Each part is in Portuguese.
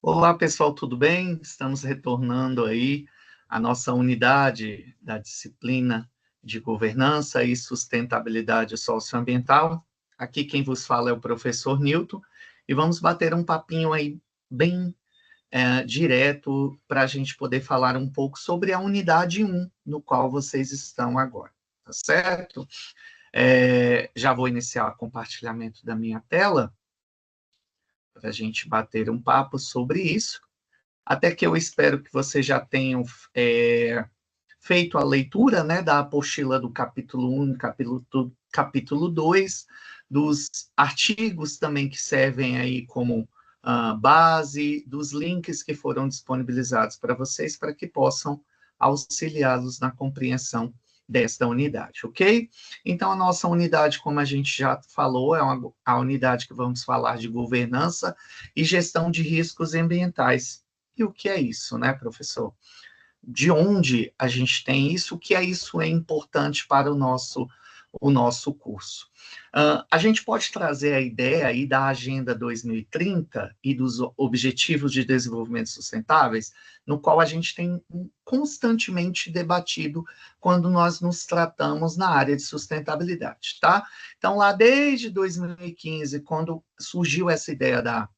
Olá, pessoal, tudo bem? Estamos retornando aí à nossa unidade da disciplina de governança e sustentabilidade socioambiental. Aqui quem vos fala é o professor Newton e vamos bater um papinho aí bem direto para a gente poder falar um pouco sobre a unidade 1, no qual vocês estão agora, tá certo? Já vou iniciar o compartilhamento da minha tela para a gente bater um papo sobre isso. Até que eu espero que vocês já tenham feito a leitura, né, da apostila do capítulo 1, capítulo 2, dos artigos também que servem aí como base, dos links que foram disponibilizados para vocês, para que possam auxiliá-los na compreensão desta unidade, ok? Então, a nossa unidade, como a gente já falou, é a unidade que vamos falar de governança e gestão de riscos ambientais. E o que é isso, né, professor? De onde a gente tem isso? O que é isso é importante para o nosso curso? A gente pode trazer a ideia aí da Agenda 2030 e dos Objetivos de Desenvolvimento Sustentáveis, no qual a gente tem constantemente debatido quando nós nos tratamos na área de sustentabilidade, tá? Então, lá desde 2015, quando surgiu essa ideia da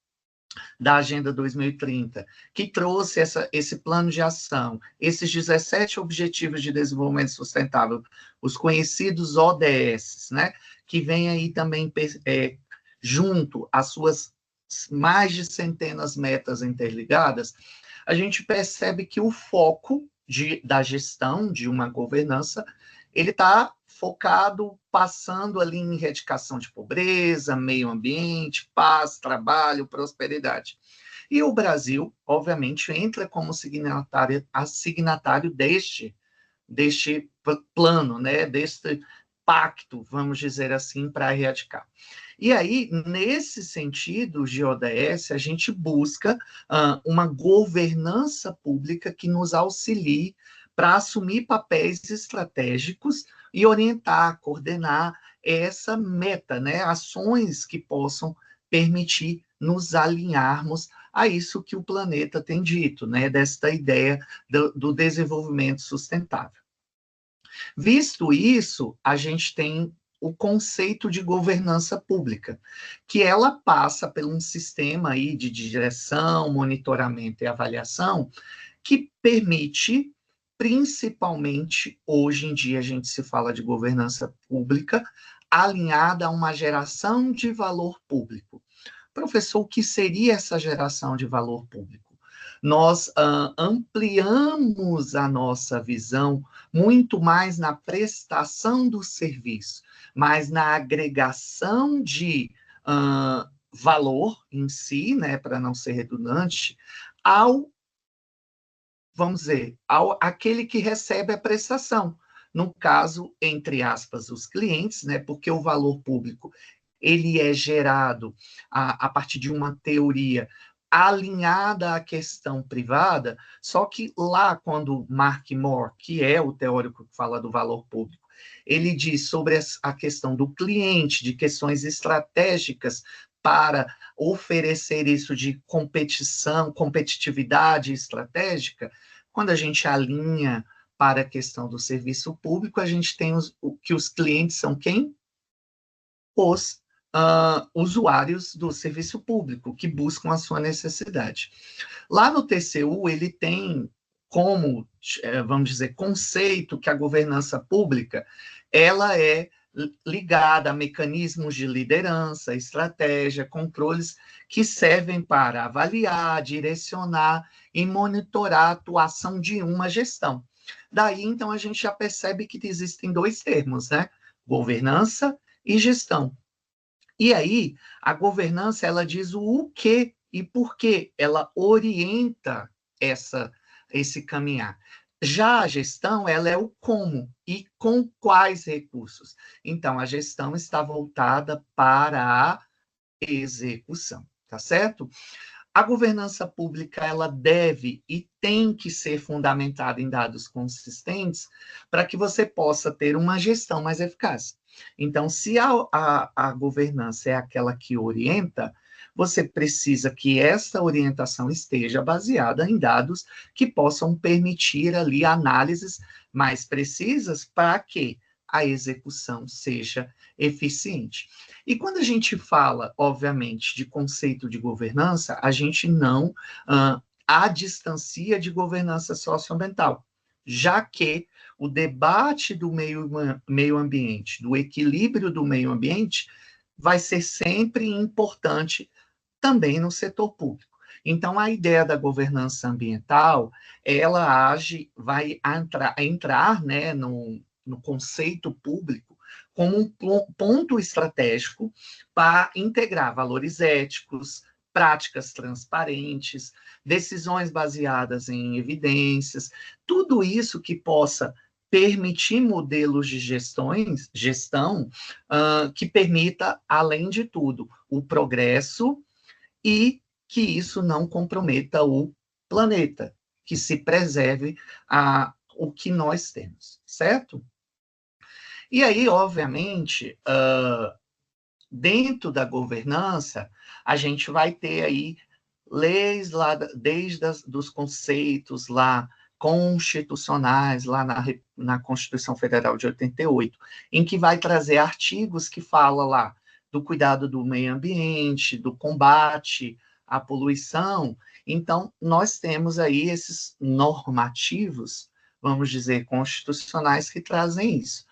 Agenda 2030, que trouxe esse plano de ação, esses 17 Objetivos de Desenvolvimento Sustentável, os conhecidos ODS, né, que vem aí também junto às suas mais de centenas metas interligadas, a gente percebe que o foco da gestão, de uma governança, ele está focado, passando ali em erradicação de pobreza, meio ambiente, paz, trabalho, prosperidade. E o Brasil, obviamente, entra como signatário deste plano, né, deste pacto, vamos dizer assim, para erradicar. E aí, nesse sentido de ODS, a gente busca uma governança pública que nos auxilie para assumir papéis estratégicos e orientar, coordenar essa meta, né? Ações que possam permitir nos alinharmos a isso que o planeta tem dito, né? Desta ideia do desenvolvimento sustentável. Visto isso, a gente tem o conceito de governança pública, que ela passa por um sistema aí de direção, monitoramento e avaliação que permite, principalmente, hoje em dia a gente se fala de governança pública alinhada a uma geração de valor público. Professor, o que seria essa geração de valor público? Nós ampliamos a nossa visão muito mais na prestação do serviço, mas na agregação de valor em si, né, para não ser redundante, ao, vamos dizer, aquele que recebe a prestação. No caso, entre aspas, os clientes, né, porque o valor público ele é gerado a partir de uma teoria alinhada à questão privada, só que lá, quando Mark Moore, que é o teórico que fala do valor público, ele diz sobre a questão do cliente, de questões estratégicas para oferecer isso de competição, competitividade estratégica, quando a gente alinha para a questão do serviço público, a gente tem que os clientes são quem? Os usuários do serviço público, que buscam a sua necessidade. Lá no TCU, ele tem como, vamos dizer, conceito que a governança pública, ela é ligada a mecanismos de liderança, estratégia, controles que servem para avaliar, direcionar e monitorar a atuação de uma gestão. Daí, então, a gente já percebe que existem dois termos, né? Governança e gestão. E aí, a governança, ela diz o que e por que ela orienta esse caminhar. Já a gestão, ela é o como e com quais recursos. Então, a gestão está voltada para a execução, tá certo? A governança pública, ela deve e tem que ser fundamentada em dados consistentes para que você possa ter uma gestão mais eficaz. Então, se a governança é aquela que orienta, você precisa que essa orientação esteja baseada em dados que possam permitir ali análises mais precisas para que a execução seja eficiente. E quando a gente fala, obviamente, de conceito de governança, a gente não a distancia de governança socioambiental, já que o debate do meio ambiente, do equilíbrio do meio ambiente, vai ser sempre importante também no setor público. Então, a ideia da governança ambiental, ela vai entrar né, no conceito público como um ponto estratégico para integrar valores éticos, práticas transparentes, decisões baseadas em evidências, tudo isso que possa permitir modelos de gestão que permita, além de tudo, o progresso e que isso não comprometa o planeta, que se preserve o que nós temos, certo? E aí, obviamente, dentro da governança, a gente vai ter aí leis lá, desde dos conceitos lá constitucionais, lá na Constituição Federal de 88, em que vai trazer artigos que falam lá do cuidado do meio ambiente, do combate à poluição. Então, nós temos aí esses normativos, vamos dizer, constitucionais que trazem isso.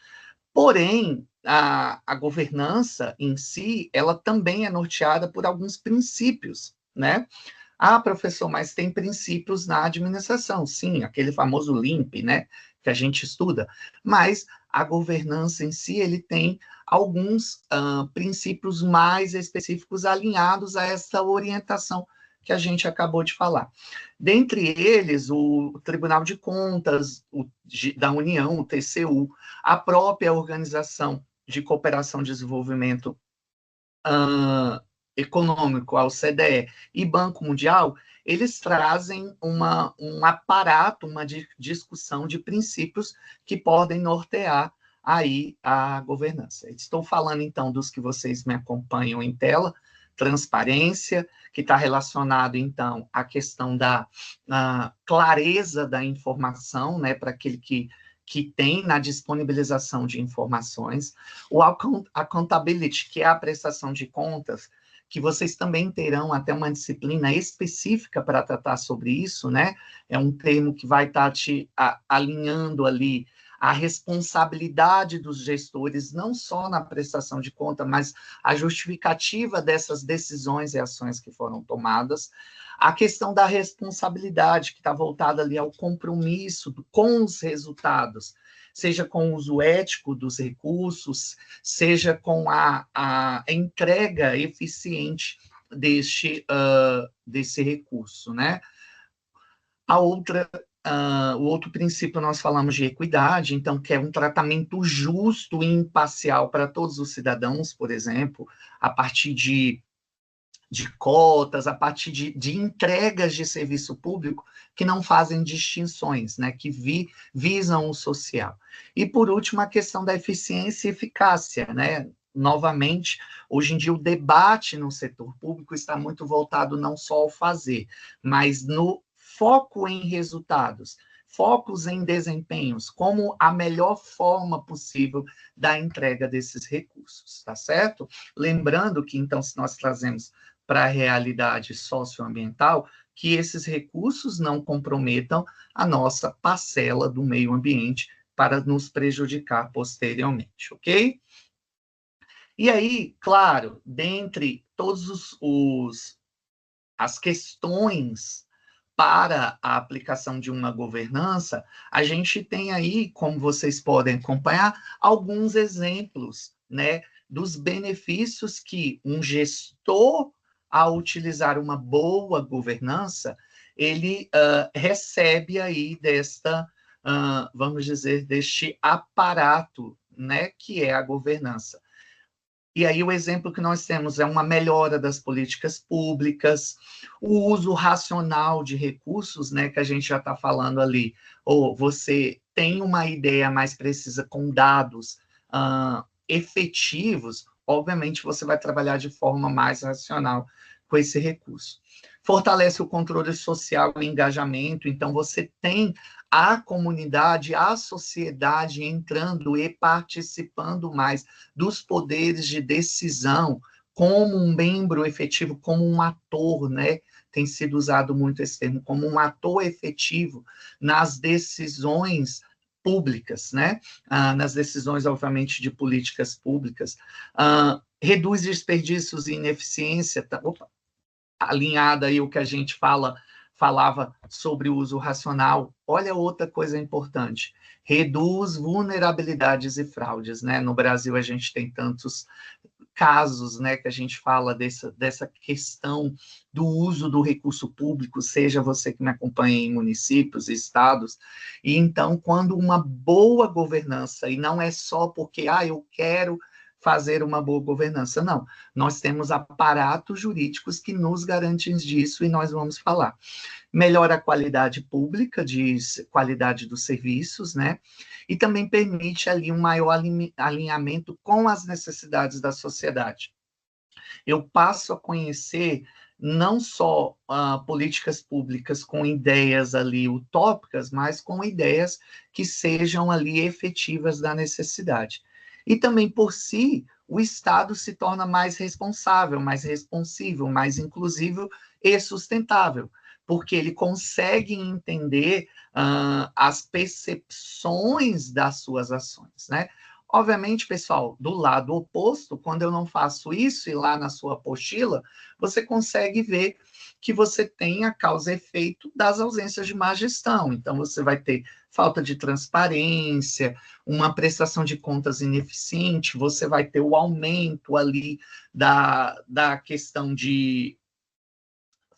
Porém, a governança em si, ela também é norteada por alguns princípios, né? Ah, professor, mas tem princípios na administração. Sim, aquele famoso LIMP, né? Que a gente estuda. Mas a governança em si, ele tem alguns princípios mais específicos alinhados a essa orientação que a gente acabou de falar. Dentre eles, o Tribunal de Contas da União, o TCU, a própria Organização de Cooperação e Desenvolvimento Econômico, a OCDE, e Banco Mundial, eles trazem um aparato, uma discussão de princípios que podem nortear aí a governança. Estou falando, então, dos que vocês me acompanham em tela: transparência, que está relacionado, então, à questão da clareza da informação, né, para aquele que tem na disponibilização de informações, o accountability, que é a prestação de contas, que vocês também terão até uma disciplina específica para tratar sobre isso, né? É um termo que vai estar te alinhando ali a responsabilidade dos gestores, não só na prestação de conta, mas a justificativa dessas decisões e ações que foram tomadas. A questão da responsabilidade, que está voltada ali ao compromisso com os resultados, seja com o uso ético dos recursos, seja com a entrega eficiente desse recurso, né? O outro princípio, nós falamos de equidade, então, que é um tratamento justo e imparcial para todos os cidadãos, por exemplo, a partir de cotas, a partir de entregas de serviço público que não fazem distinções, né, que visam o social. E, por último, a questão da eficiência e eficácia, né? Novamente, hoje em dia, o debate no setor público está muito voltado não só ao fazer, mas no foco em resultados, focos em desempenhos, como a melhor forma possível da entrega desses recursos, tá certo? Lembrando que, então, se nós trazemos para a realidade socioambiental, que esses recursos não comprometam a nossa parcela do meio ambiente para nos prejudicar posteriormente, ok? E aí, claro, dentre todas as questões para a aplicação de uma governança, a gente tem aí, como vocês podem acompanhar, alguns exemplos, né, dos benefícios que um gestor, ao utilizar uma boa governança, ele recebe aí vamos dizer, deste aparato, né, que é a governança. E aí o exemplo que nós temos é uma melhora das políticas públicas, o uso racional de recursos, né, que a gente já está falando ali, ou você tem uma ideia mais precisa com dados efetivos, obviamente você vai trabalhar de forma mais racional com esse recurso. Fortalece o controle social e engajamento, então você tem a comunidade, a sociedade entrando e participando mais dos poderes de decisão como um membro efetivo, como um ator, né? Tem sido usado muito esse termo, como um ator efetivo nas decisões públicas, né? Nas decisões, obviamente, de políticas públicas. Reduz desperdícios e ineficiência, tá? Opa, alinhada aí o que a gente falava sobre o uso racional. Olha outra coisa importante, reduz vulnerabilidades e fraudes, né? No Brasil a gente tem tantos casos, né, que a gente fala dessa questão do uso do recurso público, seja você que me acompanha em municípios, estados, e então, quando uma boa governança, e não é só porque, eu quero fazer uma boa governança, não, nós temos aparatos jurídicos que nos garantem disso, e nós vamos falar. Melhora a qualidade pública, de qualidade dos serviços, né? E também permite ali um maior alinhamento com as necessidades da sociedade. Eu passo a conhecer não só políticas públicas com ideias ali utópicas, mas com ideias que sejam ali efetivas da necessidade. E também, por si, o Estado se torna mais responsável, mais responsível, mais inclusivo e sustentável, porque ele consegue entender as percepções das suas ações, né? Obviamente, pessoal, do lado oposto, quando eu não faço isso, e lá na sua apostila, você consegue ver que você tem a causa e efeito das ausências de má gestão. Então, você vai ter falta de transparência, uma prestação de contas ineficiente, você vai ter o aumento ali da questão de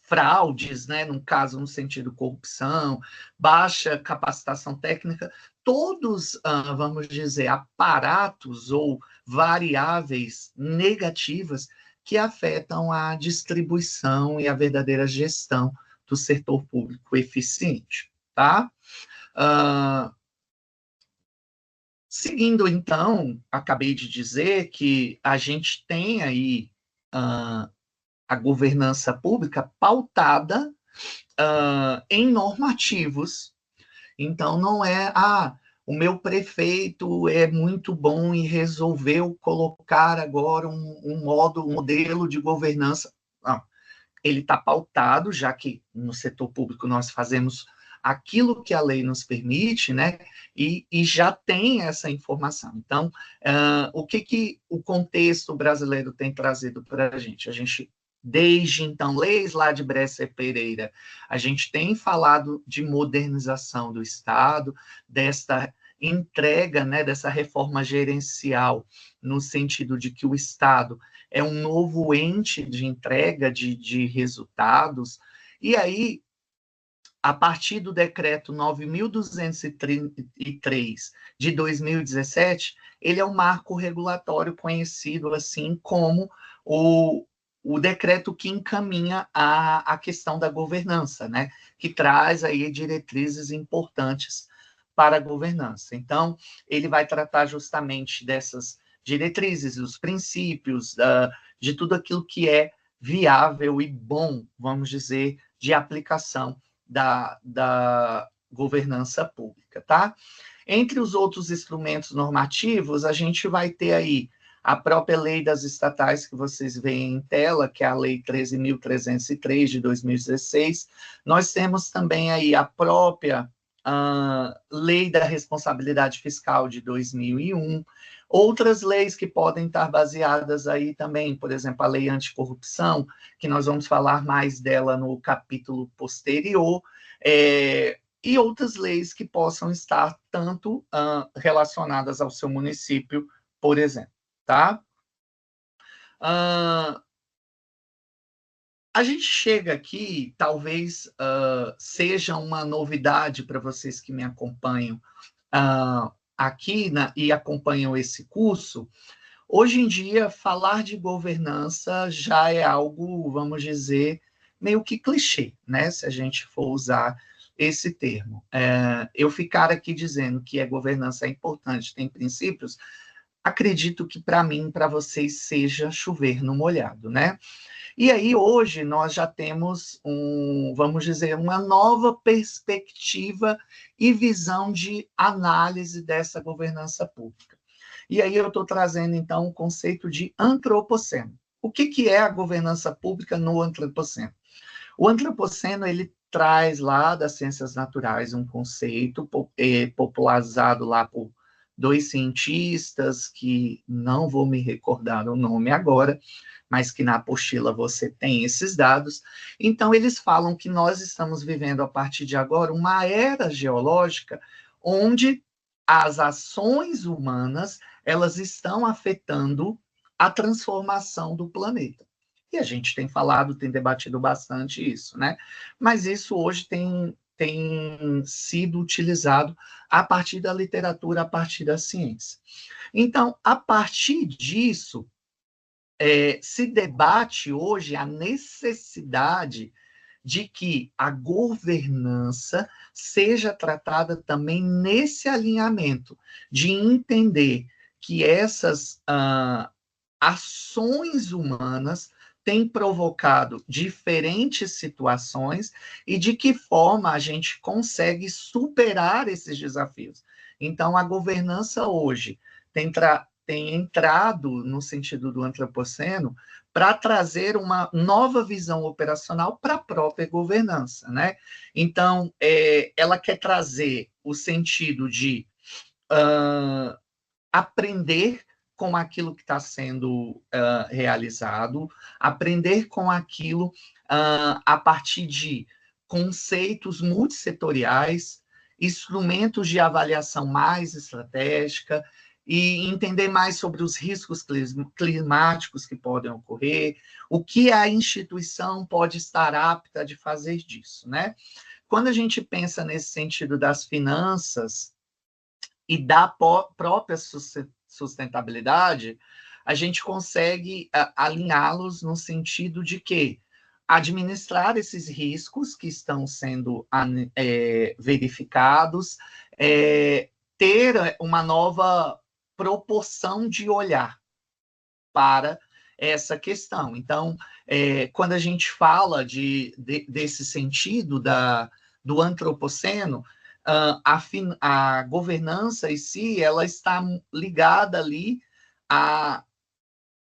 fraudes, né, no caso, no sentido corrupção, baixa capacitação técnica, todos, vamos dizer, aparatos ou variáveis negativas que afetam a distribuição e a verdadeira gestão do setor público eficiente, tá? Seguindo, então, acabei de dizer que a gente tem aí a governança pública pautada em normativos. Então, não é, o meu prefeito é muito bom e resolveu colocar agora um modelo de governança. Não, ele está pautado, já que no setor público nós fazemos aquilo que a lei nos permite, né? E já tem essa informação. Então, o que o contexto brasileiro tem trazido para a gente? Desde então, leis lá de Bresser Pereira, a gente tem falado de modernização do Estado, desta entrega, né, dessa reforma gerencial, no sentido de que o Estado é um novo ente de entrega de resultados, e aí, a partir do decreto 9.233 de 2017, ele é um marco regulatório conhecido assim como o decreto que encaminha a questão da governança, né? Que traz aí diretrizes importantes para a governança. Então, ele vai tratar justamente dessas diretrizes, dos princípios, de tudo aquilo que é viável e bom, vamos dizer, de aplicação da governança pública, tá? Entre os outros instrumentos normativos, a gente vai ter aí a própria lei das estatais que vocês veem em tela, que é a Lei 13.303 de 2016. Nós temos também aí a própria Lei da Responsabilidade Fiscal de 2001, outras leis que podem estar baseadas aí também, por exemplo, a Lei Anticorrupção, que nós vamos falar mais dela no capítulo posterior, e outras leis que possam estar tanto relacionadas ao seu município, por exemplo, tá? A gente chega aqui, talvez seja uma novidade para vocês que me acompanham aqui e acompanham esse curso. Hoje em dia, falar de governança já é algo, vamos dizer, meio que clichê, né? Se a gente for usar esse termo. Eu ficar aqui dizendo que a governança é importante, tem princípios, acredito que para mim, para vocês, seja chover no molhado, né? E aí, hoje, nós já temos, vamos dizer, uma nova perspectiva e visão de análise dessa governança pública. E aí eu estou trazendo, então, o conceito de antropoceno. O que é a governança pública no antropoceno? O antropoceno, ele traz lá das ciências naturais um conceito popularizado lá por dois cientistas, que não vou me recordar o nome agora, mas que na apostila você tem esses dados. Então, eles falam que nós estamos vivendo, a partir de agora, uma era geológica onde as ações humanas, elas estão afetando a transformação do planeta. E a gente tem falado, tem debatido bastante isso, né? Mas isso hoje tem sido utilizado a partir da literatura, a partir da ciência. Então, a partir disso, se debate hoje a necessidade de que a governança seja tratada também nesse alinhamento, de entender que essas ações humanas têm provocado diferentes situações e de que forma a gente consegue superar esses desafios. Então, a governança hoje tem entrado no sentido do antropoceno para trazer uma nova visão operacional para a própria governança, né? Então, ela quer trazer o sentido de aprender com aquilo que está sendo realizado, aprender com aquilo a partir de conceitos multissetoriais, instrumentos de avaliação mais estratégica, e entender mais sobre os riscos climáticos que podem ocorrer, o que a instituição pode estar apta de fazer disso, né? Quando a gente pensa nesse sentido das finanças e da própria sustentabilidade, a gente consegue alinhá-los no sentido de que administrar esses riscos que estão sendo verificados, ter uma nova proporção de olhar para essa questão. Então, quando a gente fala desse sentido do antropoceno, a governança em si, ela está ligada ali a,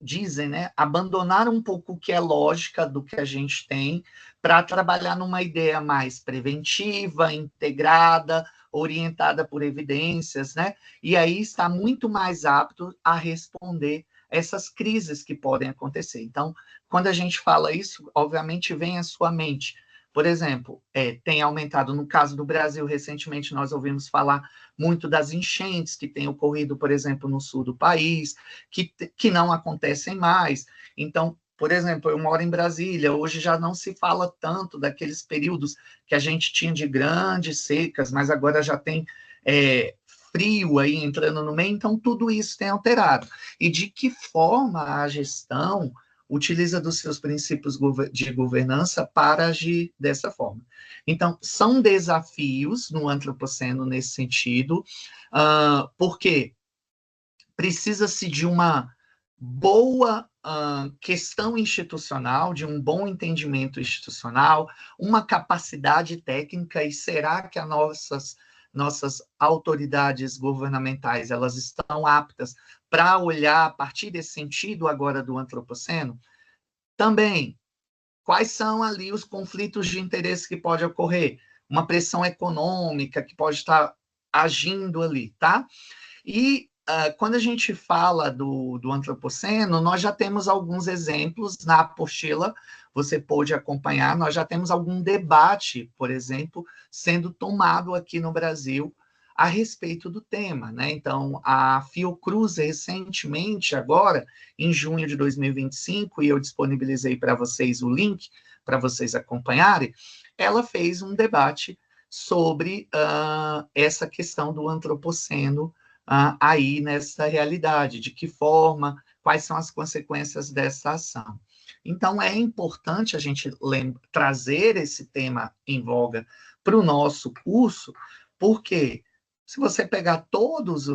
dizem, né, abandonar um pouco o que é lógica do que a gente tem para trabalhar numa ideia mais preventiva, integrada, orientada por evidências, né? E aí está muito mais apto a responder essas crises que podem acontecer. Então, quando a gente fala isso, obviamente vem à sua mente. Por exemplo, tem aumentado, no caso do Brasil, recentemente nós ouvimos falar muito das enchentes que têm ocorrido, por exemplo, no sul do país, que não acontecem mais. Então, por exemplo, eu moro em Brasília, hoje já não se fala tanto daqueles períodos que a gente tinha de grandes secas, mas agora já tem frio aí entrando no meio, então tudo isso tem alterado. E de que forma a gestão utiliza dos seus princípios de governança para agir dessa forma. Então, são desafios no antropoceno nesse sentido, porque precisa-se de uma boa questão institucional, de um bom entendimento institucional, uma capacidade técnica, e será que as nossas autoridades governamentais elas estão aptas para olhar a partir desse sentido agora do antropoceno? Também, quais são ali os conflitos de interesse que pode ocorrer? Uma pressão econômica que pode estar agindo ali, tá? E quando a gente fala do antropoceno, nós já temos alguns exemplos na apostila, você pode acompanhar, nós já temos algum debate, por exemplo, sendo tomado aqui no Brasil a respeito do tema, né? Então, a Fiocruz, recentemente, agora, em junho de 2025, e eu disponibilizei para vocês o link, para vocês acompanharem, ela fez um debate sobre essa questão do antropoceno aí nessa realidade, de que forma, quais são as consequências dessa ação. Então, é importante a gente trazer esse tema em voga para o nosso curso, porque se você pegar todos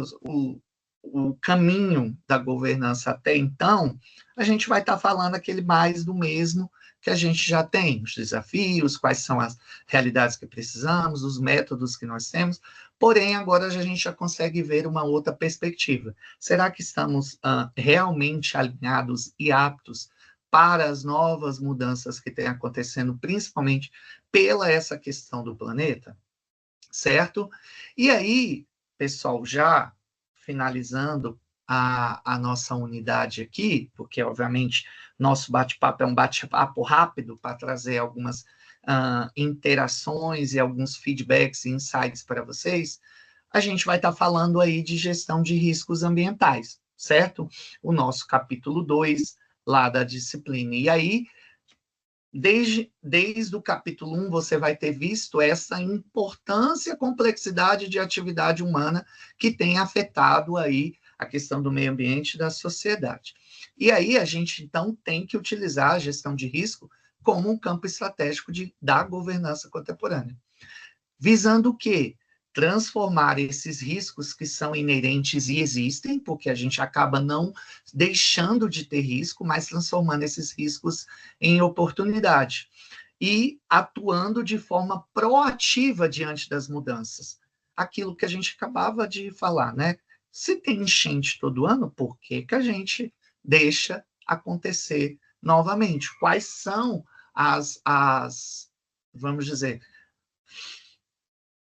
o caminho da governança até então, a gente vai estar falando aquele mais do mesmo que a gente já tem, os desafios, quais são as realidades que precisamos, os métodos que nós temos, porém, agora a gente já consegue ver uma outra perspectiva. Será que estamos realmente alinhados e aptos para as novas mudanças que têm acontecendo, principalmente pela essa questão do planeta? Certo? E aí, pessoal, já finalizando a nossa unidade aqui, porque, obviamente, nosso bate-papo é um bate-papo rápido para trazer algumas interações e alguns feedbacks e insights para vocês, a gente vai estar falando aí de gestão de riscos ambientais, certo? O nosso capítulo 2, lá da disciplina. E aí, desde o capítulo 1, você vai ter visto essa importância e complexidade de atividade humana que tem afetado aí a questão do meio ambiente e da sociedade. E aí a gente, então, tem que utilizar a gestão de risco como um campo estratégico da governança contemporânea. Visando o quê? Transformar esses riscos que são inerentes e existem, porque a gente acaba não deixando de ter risco, mas transformando esses riscos em oportunidade e atuando de forma proativa diante das mudanças. Aquilo que a gente acabava de falar, né? Se tem enchente todo ano, por que que a gente deixa acontecer novamente? Quais são vamos dizer,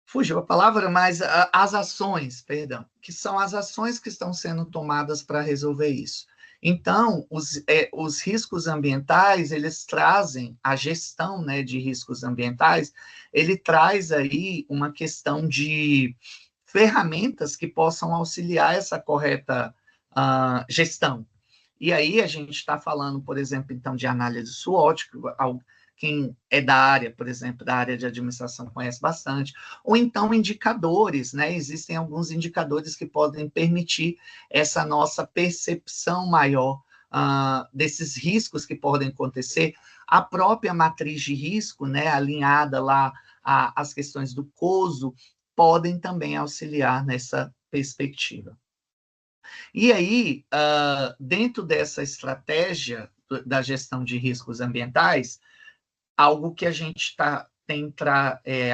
fugiu a palavra, mas as ações, perdão, que são as ações que estão sendo tomadas para resolver isso. Então, os riscos ambientais, eles trazem, a gestão, né, de riscos ambientais, ele traz aí uma questão de ferramentas que possam auxiliar essa correta gestão. E aí a gente está falando, por exemplo, então, de análise SWOT, quem é da área, por exemplo, da área de administração conhece bastante, ou então indicadores, né? Existem alguns indicadores que podem permitir essa nossa percepção maior desses riscos que podem acontecer, a própria matriz de risco, né, alinhada lá às questões do COSO, podem também auxiliar nessa perspectiva. E aí, dentro dessa estratégia da gestão de riscos ambientais, algo que a gente tem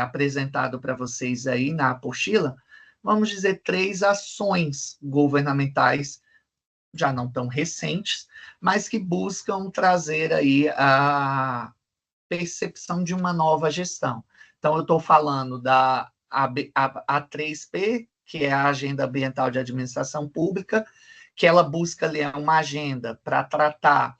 apresentado para vocês aí na apostila, vamos dizer, 3 ações governamentais, já não tão recentes, mas que buscam trazer aí a percepção de uma nova gestão. Então, eu estou falando da A3P, que é a Agenda Ambiental de Administração Pública, que ela busca ali uma agenda para tratar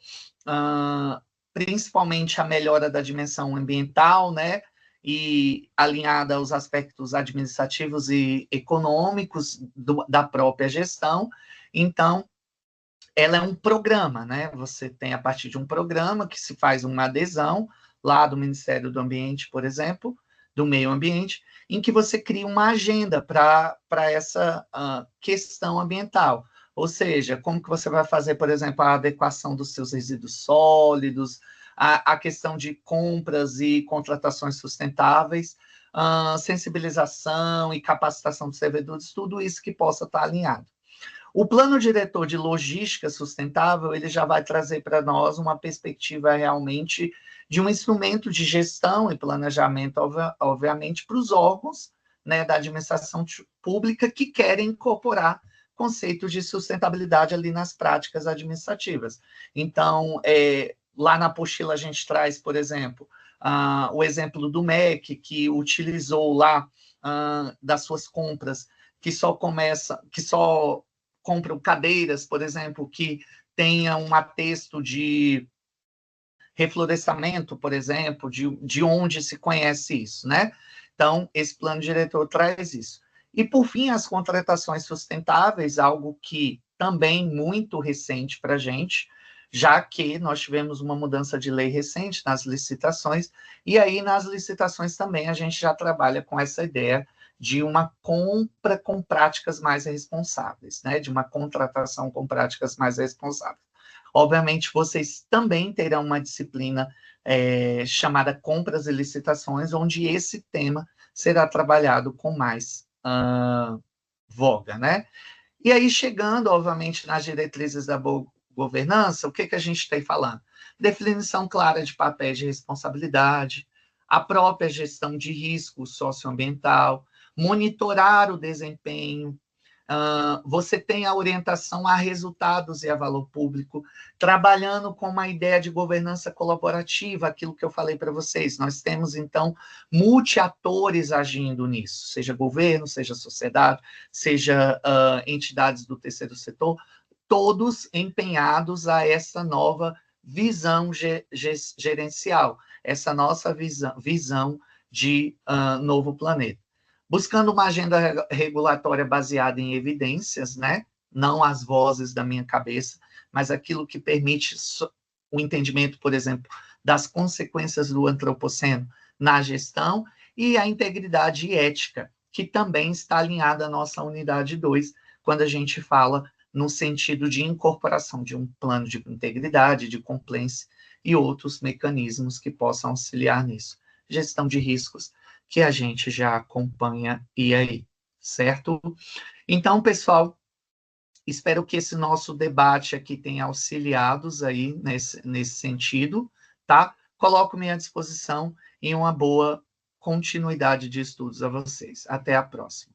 principalmente a melhora da dimensão ambiental, né, e alinhada aos aspectos administrativos e econômicos da própria gestão. Então, ela é um programa, né? Você tem a partir de um programa que se faz uma adesão lá do Ministério do Ambiente, por exemplo, do Meio Ambiente, em que você cria uma agenda para essa questão ambiental. Ou seja, como que você vai fazer, por exemplo, a adequação dos seus resíduos sólidos, a questão de compras e contratações sustentáveis, sensibilização e capacitação dos servidores, tudo isso que possa estar alinhado. O plano diretor de logística sustentável, ele já vai trazer para nós uma perspectiva realmente de um instrumento de gestão e planejamento, obviamente, para os órgãos, né, da administração pública que querem incorporar conceitos de sustentabilidade ali nas práticas administrativas. Então, lá na apostila a gente traz, por exemplo, o exemplo do MEC, que utilizou lá das suas compras, que só compram cadeiras, por exemplo, que tenha um atexto de reflorestamento, por exemplo, de onde se conhece isso, né? Então, esse plano diretor traz isso. E, por fim, as contratações sustentáveis, algo que também muito recente para a gente, já que nós tivemos uma mudança de lei recente nas licitações, e aí nas licitações também a gente já trabalha com essa ideia de uma compra com práticas mais responsáveis, né? De uma contratação com práticas mais responsáveis. Obviamente, vocês também terão uma disciplina chamada Compras e Licitações, onde esse tema será trabalhado com mais voga, né? E aí, chegando, obviamente, nas diretrizes da boa governança, o que a gente está falando? Definição clara de papéis de responsabilidade, a própria gestão de risco socioambiental, monitorar o desempenho, você tem a orientação a resultados e a valor público, trabalhando com uma ideia de governança colaborativa, aquilo que eu falei para vocês. Nós temos, então, multi-atores agindo nisso, seja governo, seja sociedade, seja entidades do terceiro setor, todos empenhados a essa nova visão gerencial, essa nossa visão de novo planeta. Buscando uma agenda regulatória baseada em evidências, né? Não as vozes da minha cabeça, mas aquilo que permite o entendimento, por exemplo, das consequências do antropoceno na gestão e a integridade ética, que também está alinhada à nossa unidade 2, quando a gente fala no sentido de incorporação de um plano de integridade, de compliance e outros mecanismos que possam auxiliar nisso. Gestão de riscos, que a gente já acompanha e aí, certo? Então, pessoal, espero que esse nosso debate aqui tenha auxiliados aí nesse sentido, tá? Coloco-me à disposição em uma boa continuidade de estudos a vocês. Até a próxima.